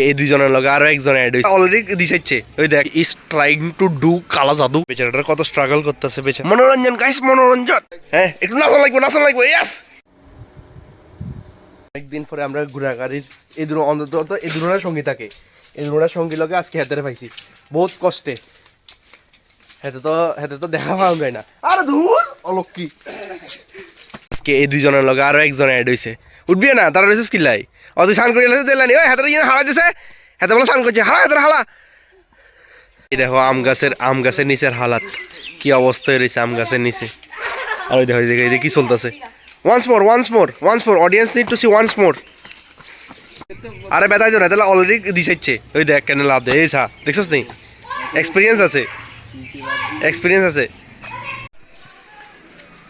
এই দুইজনের লগে আরো একজন অ্যাড হইছে অলরেডি দিছাইছে ওই দেখ ইজ ট্রাইং টু ডু কালা জাদু বেচারাটা কত স্ট্রাগল করতেছে বেচারা মনোরঞ্জন গাইস মনোরঞ্জন হ্যাঁ একটু নাচন লাগবে ইয়েস একদিন পরে আমরা ঘোরাঘুরির এই দুটো অন্তত এই দুটোর সঙ্গী থাকে এই দুটোর সঙ্গী লগে আজকে হাতে পাইছি বহুত কষ্টে হাতে তো দেখা পাওয়া যায় না আরে ধুর অলক্ষী আজকে এই দুইজনের লগে আরো একজন অ্যাড হইছে উঠবি না তারা রয়েছে কিলাই অত স্নান করে দিলানি ওই হাতের হালা দিছে হাতে বলে স্নান করছে হালা হাতের হালা এই দেখো আম গাছের নিচের হালাত কি অবস্থায় রয়েছে আম গাছের নিচে আর ওই দেখো এই কি চলতেছে once more audience need to see once more আরে বেতাই তো না তাহলে অলরেডি দিছাইছে ওই দেখ কেন লাভ দেয় এই ছা দেখছস নি এক্সপিরিয়েন্স আছে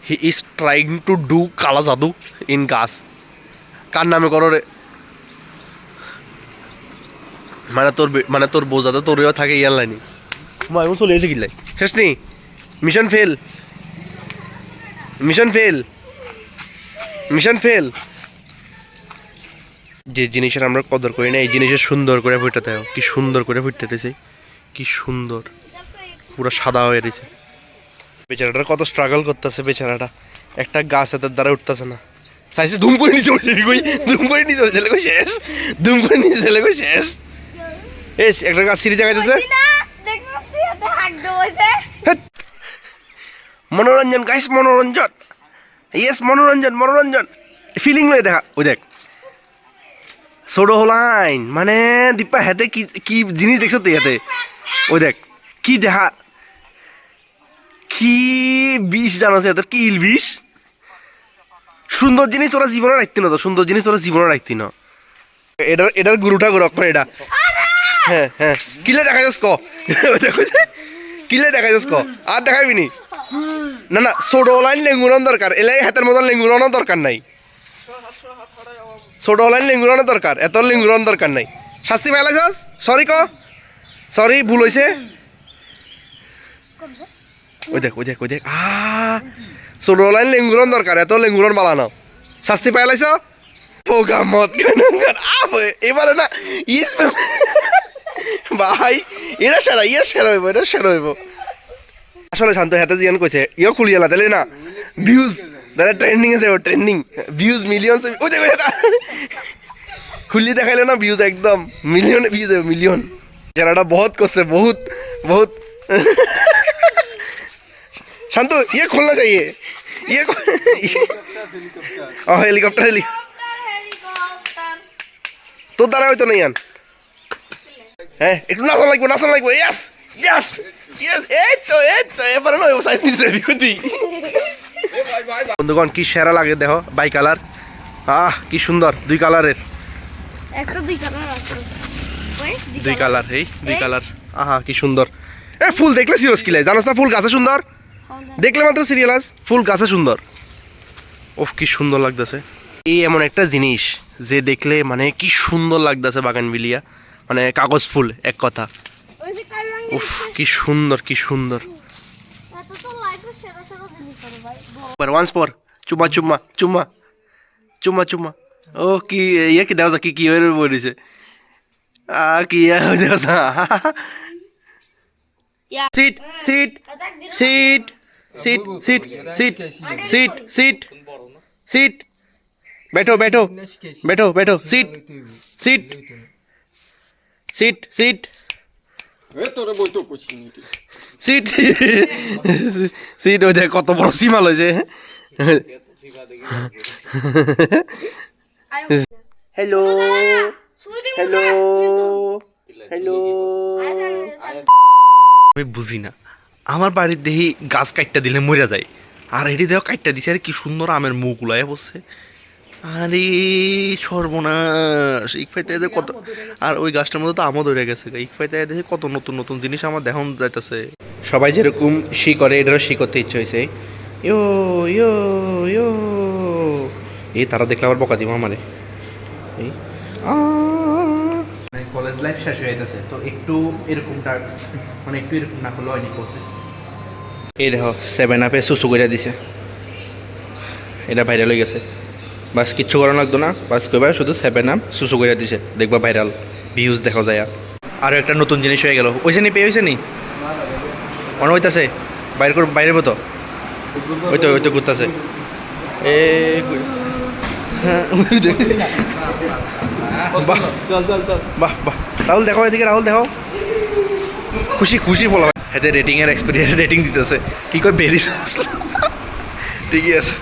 he is trying to do কালা জাদু ইন গাছ কার নামে করো রে মানে তোর বোঝাতে তোরেও থাকে ইয়ার লাইনি এমন চলে এসে কিলাই শেষ নি মিশন ফেল যে জিনিসের আমরা কদর করি না এই জিনিসের সুন্দর করে ফুটাতে হয় কি সুন্দর করে ফুটাতেছে কি সুন্দর পুরো সাদা হয়ে রয়েছে বেচারাটা কত স্ট্রাগল করতেছে বেচারাটা একটা গাছ এদের দ্বারা উঠতেছে না সাইসে ধুম করে নিচে উঠছে শেষ এই একটা গাছ সিঁড়ি জায়গাতেছে মনোরঞ্জন গাইস মনোরঞ্জন ইয়েস মনোরঞ্জন ফিলিং লয় দেখা ওই দেখ ছোট হলাইন মানে দীপা হাতে কি জিনিস দেখছো তুই হাতে ওই দেখ কি দেখা কি বিষ জানো হাতের কি ইল বিষ সুন্দর জিনিস তোরা জীবনে রাখতি না এটার গুরুটা গরক করে এটা হ্যাঁ কিলে দেখা যাস ক আর দেখাবি নি না ছোট লাইন লেঙ্গুরানো দরকার এলাই হাতের মতন লেঙ্গুরানো দরকার নাই ছোট লাইন লেঙ্গুরানো দরকার এত লেঙ্গুরানো দরকার নাই শাস্তি পাইলাছস সরি ভুল হয়েছে ওই দেখ ছোট লাইন লেঙ্গুরানো দরকার এত লেঙ্গুরান বালানো শাস্তি পাইলাইছ পোকা মত এবারে না ইস ভাই এটা সেরা হইব আসলে শান্ত হাতে জিয়ান কইছে খুলিয়ালা তাহলে না ভিউজ দাদা ট্রেন্ডিং আছে ভিউজ মিলিয়ন ওই দেখো খুলি দেখাইলে না ভিউজ একদম মিলিয়ন যারা বহুত করছে বহুত শান্ত খুলনা চাইয়ে হেলিকপ্টার তোর দ্বারা হয়তো নেই হ্যাঁ একটু নাচন লাগবে ইয়াস এই তো এবারে না সাইজ নিচে তুই বন্ধুগণ কি সেরা লাগে দেখো বাই কালার কি সুন্দর দুই কালারের দুই কালার কি সুন্দর ফুল দেখলে সিরিয়াস কিলাই জানোস না ফুল গাছে সুন্দর দেখলে মাত্র সিরিয়াস ফুল গাছে সুন্দর ওফ কি সুন্দর লাগতেছে এই এমন একটা জিনিস যে দেখলে মানে কি সুন্দর লাগতেছে বাগান বিলিয়া মানে কাগজ ফুল এক কথা উফ কি সুন্দর once more চুম্মা ও কি কি দেওয়া কি হয়ে বলিছে কি দেওয়া সিট बैठो सीट সিট ওই দেখ কত বড় সীমা লইছে হ্যালো আমি বুঝি না আমার বাড়ির দেখি গাছ কাটটা দিলে মরে যায় আর এটি দেখো কাটটা দিছে আর কি সুন্দর আমের মুখ উলায় বসছে আরে সর্বনাশ ইকফাইতে কত আর ওই গাছটার মধ্যে তো আমও ধরে গেছে ইকফাইতে দেখে কত নতুন জিনিস আমার দেখানো যাইতেছে সবাই যেরকম শি করে এটারও শি করতে ইচ্ছে হয়েছে ইয়ো এই তারা দেখলে আবার বকা দিব আমারে এই কলেজ লাইফ শেষ হয়ে যাচ্ছে তো একটু এরকমটা মানে একটু এরকম না করলে হয়নি করছে এই দেখো 7 আপে সুসু করে দিছে এটা ভাইরাল হয়ে গেছে বাস কিচ্ছু করা লাগতো না বাস কইবা শুধু 7 আপ সুসু করে দিছে দেখবা ভাইরাল ভিউজ দেখা যায় আর একটা নতুন জিনিস হয়ে গেল ওইসে নি পেয়ে হয়েছে নি মনে হইতাছে বাইরে তো ওই তো ঘুরতেছে বাহ বাহ বাহ রাহুল দেখো এদিকে রাহুল দেখো খুশি বলা হাতে রেটিংয়ের এক্সপিরিয়েন্স রেটিং দিতেছে কি কয় ভেরি ঠিকই আছে